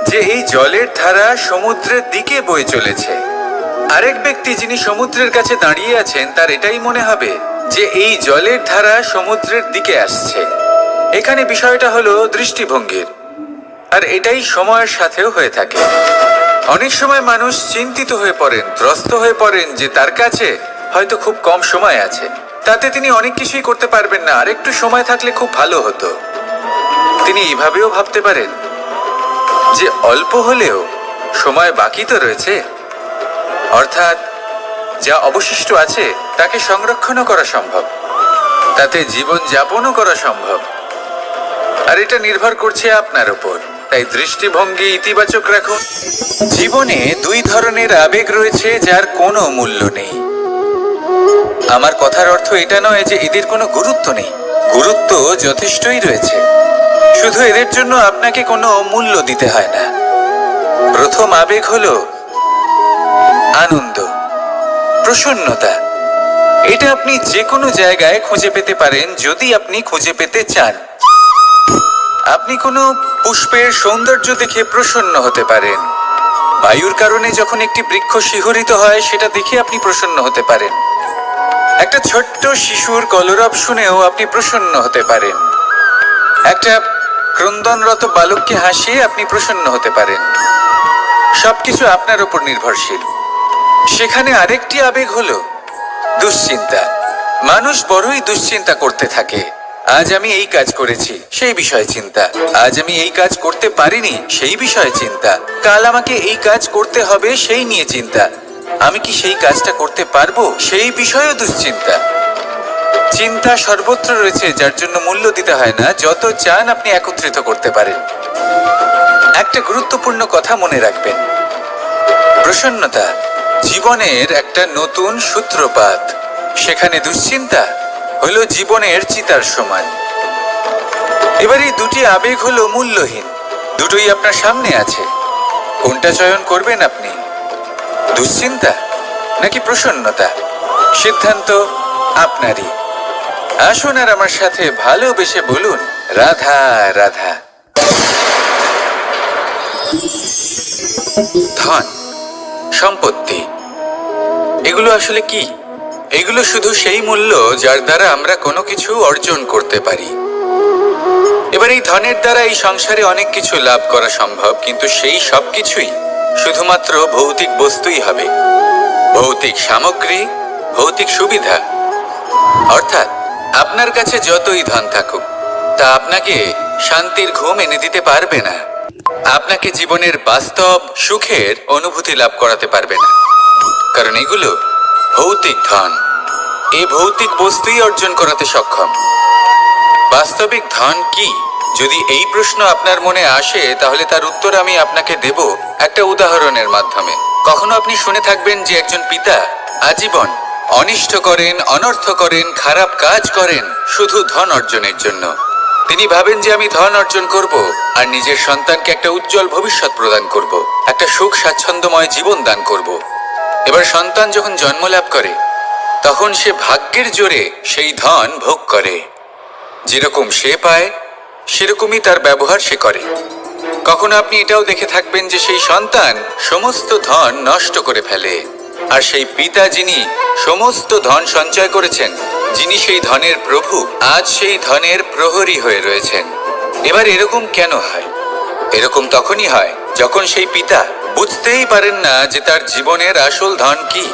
যে এই জলের ধারা সমুদ্রের দিকে বয়ে চলেছে। আরেক ব্যক্তি যিনি সমুদ্রের কাছে দাঁড়িয়ে আছেন তার এটাই মনে হবে যে এই জলের ধারা সমুদ্রের দিকে আসছে। এখানে বিষয়টা হলো দৃষ্টিভঙ্গির, আর এটাই সময়ের সাথেও হয়ে থাকে। অনেক সময় মানুষ চিন্তিত হয়ে পড়েন, ত্রস্ত হয়ে পড়েন যে তার কাছে হয়তো খুব কম সময় আছে, তাতে তিনি অনেক কিছুই করতে পারবেন না, আর একটু সময় থাকলে খুব ভালো হতো। তিনি এইভাবেও ভাবতে পারেন যে অল্প হলেও সময় বাকি তো রয়েছে, অর্থাৎ যা অবশিষ্ট আছে তাকে সংরক্ষণও করা সম্ভব, তাতে জীবন যাপনও করা সম্ভব। আর এটা নির্ভর করছে আপনার উপর। তাই দৃষ্টিভঙ্গি ইতিবাচক রাখুন। জীবনে দুই ধরনের আবেগ রয়েছে যার কোনো মূল্য নেই। আমার কথার অর্থ এটা নয় যে এদের কোনো গুরুত্ব নেই, গুরুত্ব যথেষ্টই রয়েছে, শুধু এদের জন্য আপনাকে কোনো মূল্য দিতে হয় না। প্রথম আবেগ হলো আনন্দ, প্রসন্নতা। এটা আপনি যে কোনো জায়গায় খুঁজে পেতে পারেন যদি আপনি খুঁজে পেতে চান। আপনি কোনো পুষ্পের সৌন্দর্য দেখে প্রসন্ন হতে পারেন। বায়ুর কারণে যখন একটি বৃক্ষ শিহরিত হয় সেটা দেখে আপনি প্রসন্ন হতে পারেন। একটা ছোট্ট শিশুর কলরব শুনেও আপনি প্রসন্ন হতে পারেন। একটা ক্রন্দনরত বালককে হাসিয়ে আপনি প্রসন্ন হতে পারেন। সবকিছু আপনার উপর নির্ভরশীল। সেখানে আরেকটি আবেগ হলো দুশ্চিন্তা। মানুষ বড়ই দুশ্চিন্তা করতে থাকে। আজ আমি এই কাজ করেছি, সেই বিষয়ে চিন্তা। আজ আমি এই কাজ করতে পারিনি, সেই বিষয়ে চিন্তা। কাল আমাকে এই কাজ করতে হবে, সেই নিয়ে চিন্তা। আমি কি সেই কাজটা করতে পারবো, সেই বিষয়েও দুশ্চিন্তা। চিন্তা সর্বত্র রয়েছে, যার জন্য মূল্য দিতে হয় না। যত চান আপনি একত্রিত করতে পারেন। একটা গুরুত্বপূর্ণ কথা মনে রাখবেন, প্রসন্নতা জীবনের একটা নতুন সূত্রপাত। সেখানে দুশ্চিন্তা হলো জীবনের চিতার সমান। এবার এই দুটি আবেগ হলো মূল্যহীন, দুটোই আপনার সামনে আছে। কোনটা চয়ন করবেন আপনি, দুশ্চিন্তা নাকি প্রসন্নতা? সিদ্ধান্ত আপনারই। আসুন আর আমার সাথে ভালোবেসে বলুন, রাধা রাধা। ধন, সম্পত্তি, এগুলো আসলে কি? এগুলো শুধু সেই মূল্য যার দ্বারা আমরা কোনো কিছু অর্জন করতে পারি। এবার এই ধনের দ্বারা এই সংসারে অনেক কিছু লাভ করা সম্ভব, কিন্তু সেই সব কিছুই শুধুমাত্র ভৌতিক বস্তুই হবে, ভৌতিক সামগ্রী, ভৌতিক সুবিধা। অর্থাৎ আপনার কাছে যতই ধন থাকুক তা আপনাকে শান্তির ঘুম এনে দিতে পারবে না, আপনাকে জীবনের বাস্তব সুখের অনুভূতি লাভ করাতে পারবে না, কারণ এগুলো ভৌতিক ধন। এই ভৌতিক বস্তুই অর্জন করাতে সক্ষম। বাস্তবিক ধন কি? যদি এই প্রশ্ন আপনার মনে আসে তাহলে তার উত্তর আমি আপনাকে দেব একটা উদাহরণের মাধ্যমে। কখনো আপনি শুনে থাকবেন যে একজন পিতা আজীবন অনিষ্ট করেন, অনর্থ করেন, খারাপ কাজ করেন শুধু ধন অর্জনের জন্য। তিনি ভাবেন যে আমি ধন অর্জন করব আর নিজের সন্তানকে একটা উজ্জ্বল ভবিষ্যৎ প্রদান করব, একটা সুখ স্বাচ্ছন্দ্যময় জীবন দান করব। এবার সন্তান যখন জন্ম লাভ করে তখন সে ভাগ্যের জোরে সেই ধন ভোগ করে। যেরকম সে পায় সেরকমই তার ব্যবহার সে করে। কখনো আপনি এটাও দেখে থাকবেন যে সেই সন্তান সমস্ত ধন নষ্ট করে ফেলে, আর সেই পিতা যিনি সমস্ত ধন সঞ্চয় করেছেন, যিনি সেই ধনের প্রভু, আজ সেই ধনের প্রহরী হয়ে রয়েছেন। এবার এরকম কেন হয়? এরকম তখনই হয় যখন সেই পিতা বুঝতেই পারেন না যে তার জীবনের আসল ধন কি।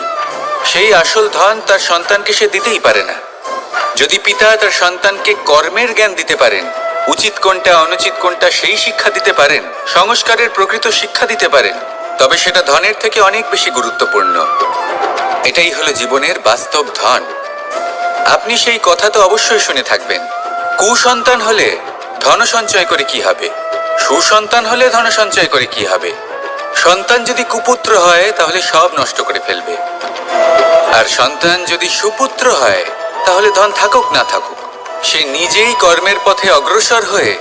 সেই আসল ধন তার সন্তানকে সে দিতেই পারে না। যদি পিতা তার সন্তানকে কর্মের জ্ঞান দিতে পারেন, উচিত কোনটা অনুচিত কোনটা সেই শিক্ষা দিতে পারেন, সংস্কারের প্রকৃত শিক্ষা দিতে পারেন, তবে সেটা ধনের থেকে অনেক বেশি গুরুত্বপূর্ণ। এটাই হলো জীবনের বাস্তব ধন। আপনি সেই কথা তো অবশ্যই শুনে থাকবেন কুসন্তান হলে ধন সঞ্চয় করে কি হবে, সুসন্তান হলে ধন সঞ্চয় করে কি হবে? সন্তান যদি কুপুত্র হয় তাহলে সব নষ্ট করে ফেলবে, আর সন্তান যদি সুপুত্র হয় তাহলে ধন থাকুক না থাকুক সে নিজেই কর্মের পথে অগ্রসর হয়ে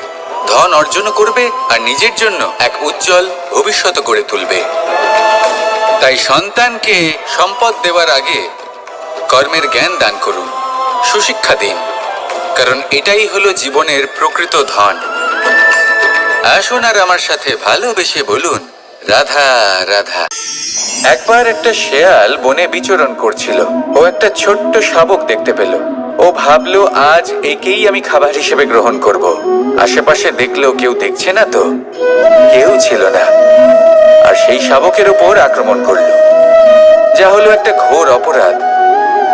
ধন অর্জন করবে আর নিজের জন্য এক উজ্জ্বল ভবিষ্যৎ গড়ে তুলবে। তাই সন্তানকে সম্পদ দেওয়ার আগে কর্মের জ্ঞান দান করুন, সুশিক্ষা দিন, কারণ এটাই হলো জীবনের প্রকৃত ধন। আসুন আর আমার সাথে ভালোবেসে বলুন, রাধা রাধা। একবার একটা শেয়াল বনে বিচরণ করছিল। ও একটা ছোট্ট শাবক দেখতে পেল। ও ভাবলো, আজ একেই আমি খাবার হিসেবে গ্রহণ করব। আশেপাশে দেখলো কেউ দেখছে না তো, কেউ ছিল না, আর সেই শাবকের উপর আক্রমণ করলো, যা হলো একটা ঘোর অপরাধ।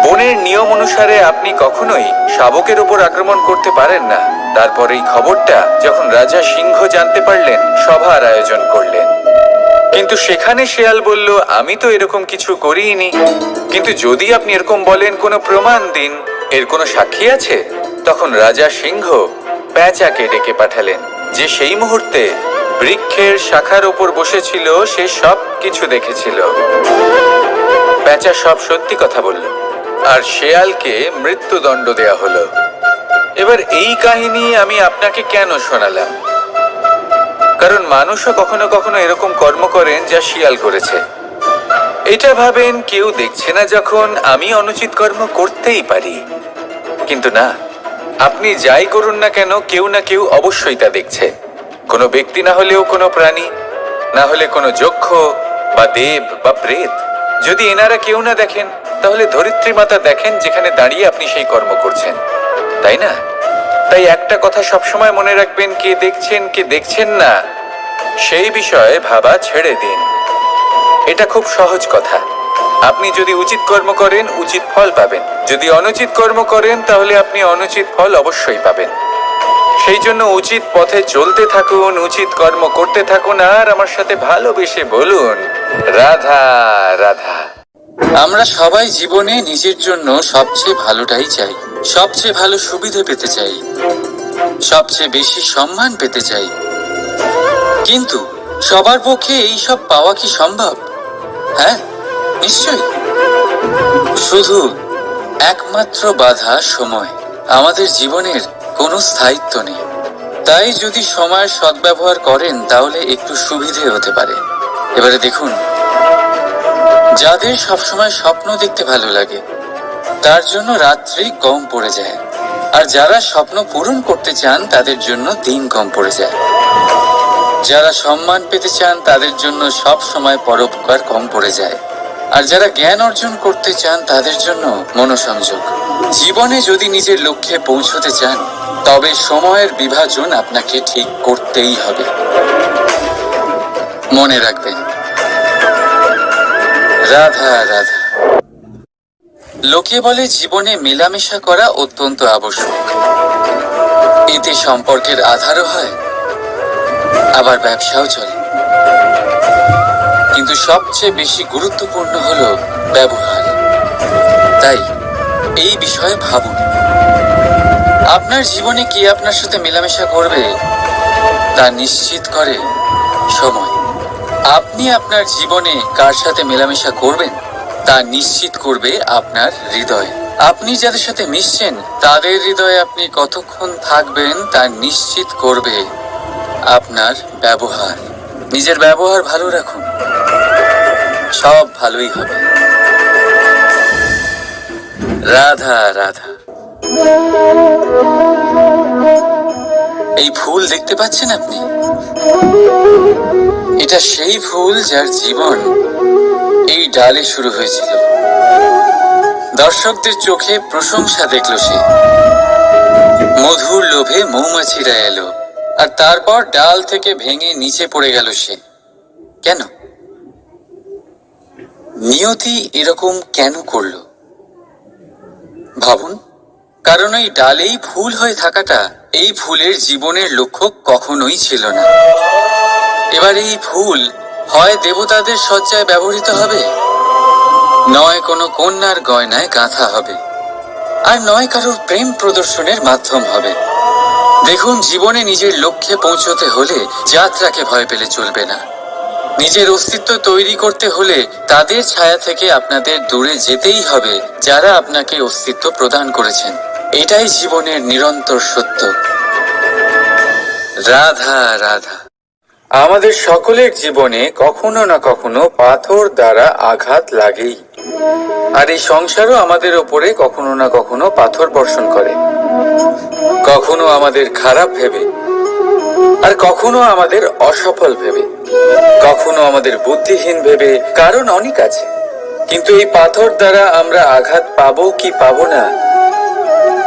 বনের নিয়ম অনুসারে আপনি কখনোই শাবকের উপর আক্রমণ করতে পারেন না। তারপর এই খবরটা যখন রাজা সিংহ জানতে পারলেন, সভার আয়োজন করলেন। কিন্তু সেখানে শেয়াল বলল, আমি তো এরকম কিছু করিনি। কিন্তু যদি আপনি এরকম বলেন, কোনো প্রমাণ দিন, এর কোনো সাক্ষী আছে? তখন রাজা সিংহ পেঁচাকে ডেকে পাঠালেন, যে সেই মুহূর্তে বৃক্ষের শাখার ওপর বসেছিল। সে সব কিছু দেখেছিল। পেঁচা সব সত্যি কথা বলল, আর শেয়ালকে মৃত্যুদণ্ড দেয়া হলো। এবার এই কাহিনী আমি আপনাকে কেন শোনালাম? কারণ মানুষও কখনো কখনো এরকম কর্ম করেন যা শিয়াল করেছে। এটা ভাবেন কেউ দেখছে না, যখন আমি অনুচিত কর্ম করতেই পারি। কিন্তু না, আপনি যাই করুন না কেন, কেউ না কেউ অবশ্যই তা দেখছে। কোনো ব্যক্তি না হলেও কোনো প্রাণী, না হলে কোনো যক্ষ বা দেব বা প্রেত। যদি এনারা কেউ না দেখেন, তাহলে ধরিত্রী মাতা দেখেন, যেখানে দাঁড়িয়ে আপনি সেই কর্ম করছেন, তাই না? তাই একটা কথা সবসময় মনে রাখবেন, কে দেখছেন কে দেখছেন না সেই বিষয়ে ভাবা ছেড়ে দিন। এটা খুব সহজ কথা। আপনি যদি উচিত কর্ম করেন, উচিত ফল পাবেন। যদি অনুচিত কর্ম করেন, তাহলে আপনি অনুচিত ফল অবশ্যই পাবেন। সেই জন্য উচিত পথে চলতে থাকুন, উচিত কর্ম করতে থাকুন, আর আমার সাথে ভালোবেসে বলুন, রাধা রাধা। আমরা সবাই জীবনে নিজের জন্য সবচেয়ে ভালোটাই চাই, সবচেয়ে ভালো সুবিধে পেতে চাই, সবচেয়ে বেশি সম্মান পেতে চাই। কিন্তু সবার পক্ষে এই সব পাওয়া কি সম্ভব? হ্যাঁ, নিশ্চয়ই। শুধু একমাত্র বাধা সময়। আমাদের জীবনের কোনো স্থায়িত্ব নেই। তাই যদি সময়ের সদ্ব্যবহার করেন, তাহলে একটু সুবিধে হতে পারে। এবারে দেখুন, যাদের সবসময় স্বপ্ন দেখতে ভালো লাগে, তার জন্য রাত্রি কম পড়ে যায়। আর যারা স্বপ্ন পূরণ করতে চান, তাদের জন্য দিন কম পড়ে যায়। যারা সম্মান পেতে চান, তাদের জন্য সব সময় পরোপকার কম পড়ে যায়। আর যারা জ্ঞান অর্জন করতে চান, তাদের জন্য মনোসংযোগ। জীবনে যদি নিজের লক্ষ্যে পৌঁছতে চান, তবে সময়ের বিভাজন আপনাকে ঠিক করতেই হবে। মনে রাখবেন, রাধা রাধা। লোকে বলে জীবনে মেলামেশা করা অত্যন্ত আবশ্যক। এতে সম্পর্কের আধারও হয়, আবার ব্যবসাও চলে। কিন্তু সবচেয়ে বেশি গুরুত্বপূর্ণ হলো ব্যবহার। তাই এই বিষয়ে ভাবুন, আপনার জীবনে কি আপনার সাথে মেলামেশা করবে তা নিশ্চিত করে সময়। আপনি আপনার জীবনে কার সাথে মেলামেশা করবেন তা নিশ্চিত করবে আপনার হৃদয়। আপনি যাদের সাথে মিশছেন, তাদের হৃদয়ে আপনি কতক্ষণ থাকবেন তা নিশ্চিত করবে আপনার ব্যবহার। নিজের ব্যবহার ভালো রাখুন, সব ভালোই হবে। রাধা রাধা। এই ফুল দেখতে পাচ্ছেন আপনি? এটা সেই ফুল যার জীবন এই ডালে শুরু হয়েছিল। দর্শকদের চোখে প্রশংসা দেখল সে। মধুর লোভে মৌমাছিরা এলো, আর তারপর ডাল থেকে ভেঙে নিচে পড়ে গেল সে। কেন? নিয়তি এরকম কেন করলো? ভাবুন। কারণ এই ডালেই ফুল হয়ে থাকাটা এই ফুলের জীবনের লক্ষ্য কখনোই ছিল না। এবার এই ফুল হয় দেবতাদের সজ্জায় ব্যবহৃত হবে, নয় কোনো কন্যার গয়নায় গাঁথা হবে। আর নয় কারোর প্রেম প্রদর্শনের মাধ্যম হবে। দেখুন, জীবনে নিজের লক্ষ্যে পৌঁছতে হলে যাত্রাকে ভয় পেলে চলবে না। নিজের অস্তিত্ব তৈরি করতে হলে তাদের ছায়া থেকে আপনাদের দূরে যেতেই হবে যারা আপনাকে অস্তিত্ব প্রদান করেছেন। এটাই জীবনের নিরন্তর সত্য। রাধা রাধা। আমাদের সকলের জীবনে কখনো না কখনো পাথর দ্বারা আঘাত লাগেই, আর এই সংসারও আমাদের ওপরে কখনো না কখনো পাথর বর্ষণ করে, কখনো আমাদের খারাপ ভেবে, আর কখনো আমাদের অসফল ভেবে, কখনো আমাদের বুদ্ধিহীন ভেবে। কারণ অনেক আছে, কিন্তু এই পাথর দ্বারা আমরা আঘাত পাবো কি পাবো না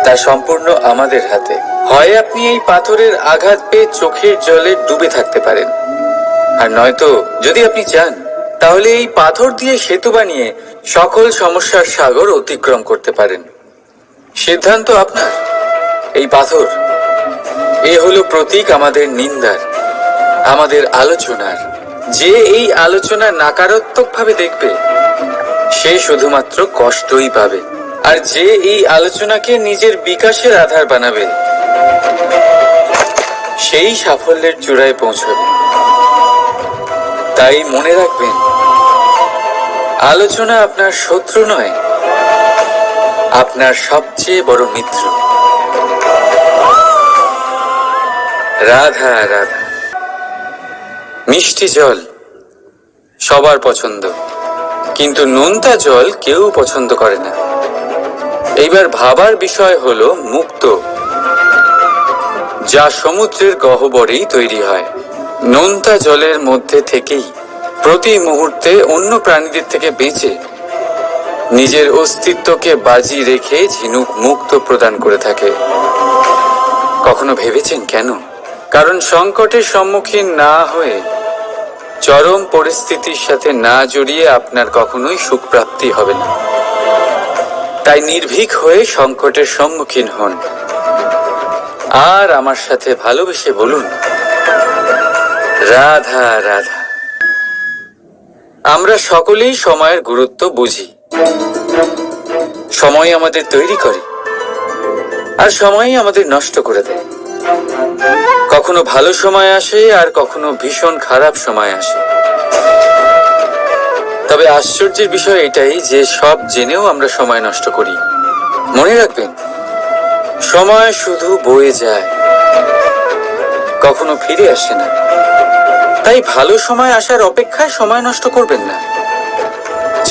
তা সম্পূর্ণ আমাদের হাতে। হয় আপনি এই পাথরের আঘাত পেয়ে চোখের জলে ডুবে থাকতে পারেন, আর নয়তো যদি আপনি চান তাহলে এই পাথর দিয়ে সেতু বানিয়ে সকল সমস্যার সাগর অতিক্রম করতে পারেন। সিদ্ধান্ত আপনার। এই পাথর এ হলো প্রতীক আমাদের নিন্দার, আমাদের আলোচনার। যে এই আলোচনা নাকারাত্মকভাবে দেখবে সে শুধুমাত্র কষ্টই পাবে, আর যে এই আলোচনাকে নিজের বিকাশের আধার বানাবে সেই সাফল্যের চূড়ায় পৌঁছবে। তাই মনে রাখবেন, আলোচনা আপনার শত্রু নয়, আপনার সবচেয়ে বড় মিত্র। রাধা রাধা। মিষ্টি জল সবার পছন্দ, কিন্তু নোনতা জল কেউ পছন্দ করে না। এইবার ভাবার বিষয় হলো মুক্ত, যা সমুদ্রের গহ্বরেই তৈরি হয়। নোনতা জলের মধ্যে থেকেই প্রতি মুহূর্তে অন্য প্রাণীদের থেকে বেঁচে নিজের অস্তিত্বকে বাজি রেখে ঝিনুক মুক্ত প্রদান করে থাকে। কখনো ভেবেছেন কেন? কারণ সংকটের সম্মুখীন না হয়ে, চরম পরিস্থিতির সাথে না জড়িয়ে আপনার কখনোই সুখ প্রাপ্তি হবে না। তাই নির্ভীক হয়ে সংকটের সম্মুখীন হন, আর আমার সাথে ভালোবেসে বলুন, রাধা রাধা। আমরা সকলেই সময়ের গুরুত্ব বুঝি। সময় আমাদের তৈরি করে, আর সময়ই আমাদের নষ্ট করে দেয়। কখনো ভালো সময় আসে, আর কখনো ভীষণ খারাপ সময় আসে। তবে আশ্চর্যের বিষয় এটাই যে সব জেনেও আমরা সময় নষ্ট করি। মনে রাখবেন, সময় শুধু বয়ে যায়, কখনো ফিরে আসে না। তাই ভালো সময় আসার অপেক্ষায় সময় নষ্ট করবেন না।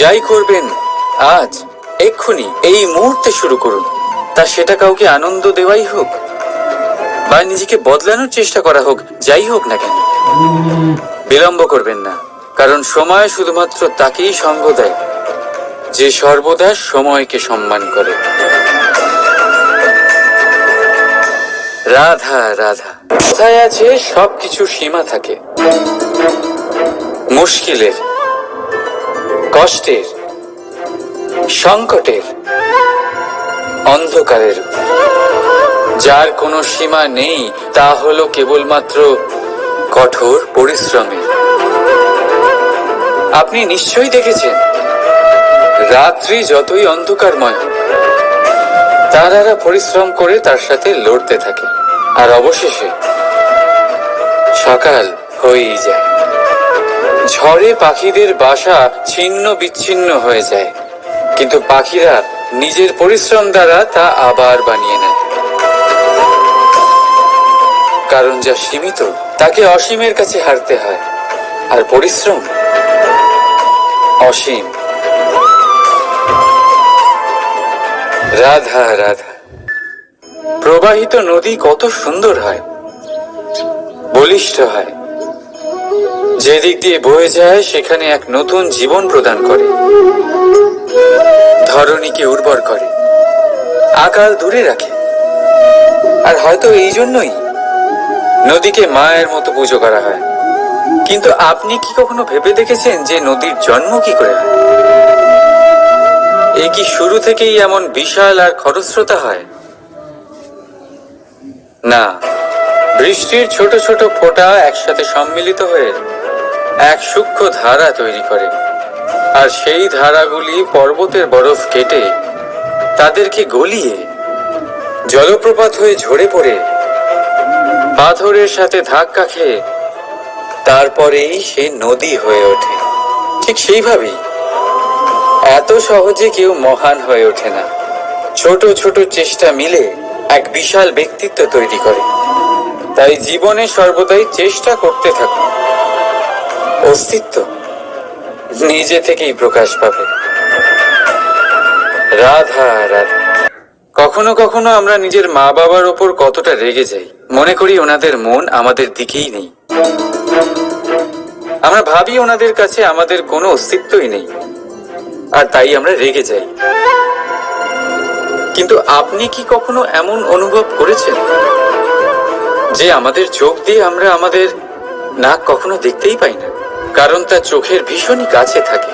যাই করবেন আজ, এক্ষুনি, এই মুহূর্তে শুরু করুন। তা সেটা কাউকে আনন্দ দেওয়াই হোক, বা নিজেকে বদলানোর চেষ্টা করা হোক, যাই হোক না কেন, বিলম্ব করবেন না। কারণ সময় শুধুমাত্র তাকেই সঙ্গ দেয় যে সর্বদা সময়কে সম্মান করে। রাধা রাধা। কথায় আছে, সবকিছু সীমা থাকে। মুশকিলের, কষ্টের, সংকটের, অন্ধকারের, যার কোনো সীমা নেই তা হলো কেবলমাত্র কঠোর পরিশ্রমের। আপনি নিশ্চয়ই দেখেছেন, রাত্রি যতই অন্ধকারময় হোক, তারারা পরিশ্রম করে তার সাথে লড়তে থাকে, আর অবশেষে সকাল হয়েই যায়। ঝড়ে পাখিদের বাসা ছিন্ন বিচ্ছিন্ন হয়ে যায়, কিন্তু পাখিরা নিজের পরিশ্রম দ্বারা তা আবার বানিয়ে নেয়। কারণ যা সীমিত তাকে অসীমের কাছে হারতে হয়, আর পরিশ্রম অসীম। রাধা রাধা। প্রবাহিত নদী কত সুন্দর হয়, বলিষ্ঠ হয়। যেদিক দিয়ে বয়ে যায় সেখানে এক নতুন জীবন প্রদান করে, ধরণীকে উর্বর করে, আকাল দূরে রাখে। আর হয়তো এই জন্যই নদীকে মায়ের মতো পুজো করা হয়। কিন্তু আপনি কি কখনো ভেবে দেখেছেন যে নদীর জন্ম কি করে হয়? এ কি শুরু থেকেই এমন বিশাল আর খরস্রোতা হয়? না, বৃষ্টির ছোট ছোট ফোঁটা একসাথে সম্মিলিত হয়ে এক সূক্ষ্ম ধারা তৈরি করে, আর সেই ধারাগুলি পর্বতের বরফ কেটে তাদেরকে গলিয়ে জলপ্রপাত হয়ে ঝরে পড়ে পাথরের সাথে ধাক্কা খেয়ে তারপরেই সে নদী হয়ে ওঠে। ঠিক সেইভাবেই এত সহজে কেউ মহান হয়ে ওঠে না। ছোট ছোট চেষ্টা মিলে এক বিশাল ব্যক্তিত্ব তৈরি করে। তাই জীবনে সর্বদাই চেষ্টা করতে থাকুন। অস্তিত্ব নিজে থেকেই প্রকাশ পাবে। রাধা রাধা। কখনো কখনো আমরা নিজের মা বাবার ওপর কতটা রেগে যাই, মনে করি ওনাদের মন আমাদের দিকেই নেই। আমরা ভাবি ওনাদের কাছে আমাদের কোনো অস্তিত্বই নেই, আর তাই আমরা রেগে যাই। কিন্তু আপনি কি কখনো এমন অনুভব করেছেন যে আমাদের চোখ দিয়ে আমরা আমাদের নাক কখনো দেখতেই পাই না, কারণ তা চোখের ভীষণই কাছে থাকে,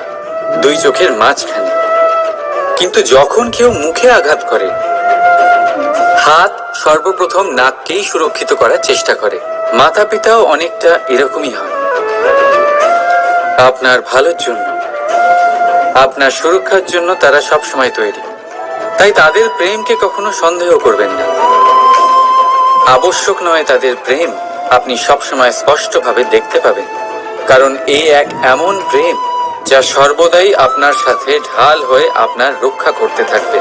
দুই চোখের মাঝখানে। কিন্তু যখন কেউ মুখে আঘাত করে, হাত সর্বপ্রথম নাককেই সুরক্ষিত করার চেষ্টা করে। মাতা পিতাও অনেকটা এরকমই হয়। আপনার ভালোর জন্য, আপনার সুরক্ষার জন্য তারা সবসময় তৈরি। তাই তাদের প্রেমকে কখনো সন্দেহ করবেন না। আবশ্যক নয় তাদের প্রেম আপনি সবসময় স্পষ্টভাবে দেখতে পাবেন, কারণ এই এক এমন প্রেম যা সর্বদাই আপনার সাথে ঢাল হয়ে আপনার রক্ষা করতে থাকবে।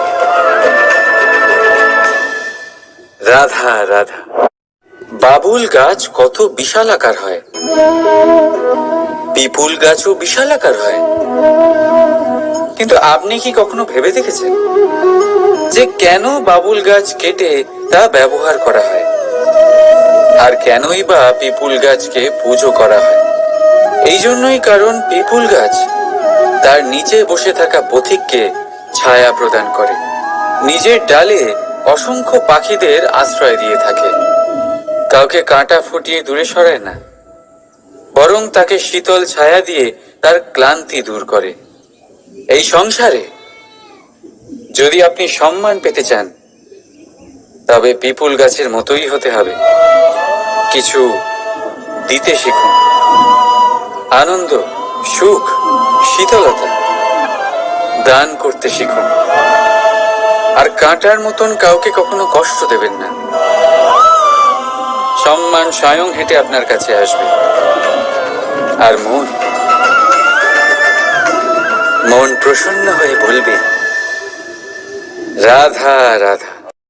রাধা রাধা। বাবুল গাছ কত বিশাল আকার হয়, পিপুল গাছও বিশাল আকার হয়। কিন্তু আপনি কি কখনো ভেবে দেখেছেন যে কেন বাবুল গাছ কেটে তা ব্যবহার করা হয়, আর কেনই বা পিপুল গাছকে পুজো করা হয়? এই জন্যই, কারণ পিপুল গাছ তার নিচে বসে থাকা পথিককে ছায়া প্রদান করে, নিজের ডালে অসংখ্য পাখিদের আশ্রয় দিয়ে থাকে, কাউকে কাঁটা ফুটিয়ে দূরে সরায় না, বরং তাকে শীতল ছায়া দিয়ে তার ক্লান্তি দূর করে। এই সংসারে যদি আপনি সম্মান পেতে চান, তবে পিপুল গাছের মতোই হতে হবে। কিছু দিতে শিখুন, আনন্দ, সুখ, শীতলতা দান করতে শিখুন। আর কাঁটার মতন কাউকে কখনো কষ্ট দেবেন না। সম্মান স্বয়ং হেঁটে আপনার কাছে আসবে। আর মন প্রসন্ন হয়ে বলবে, রাধা রাধা।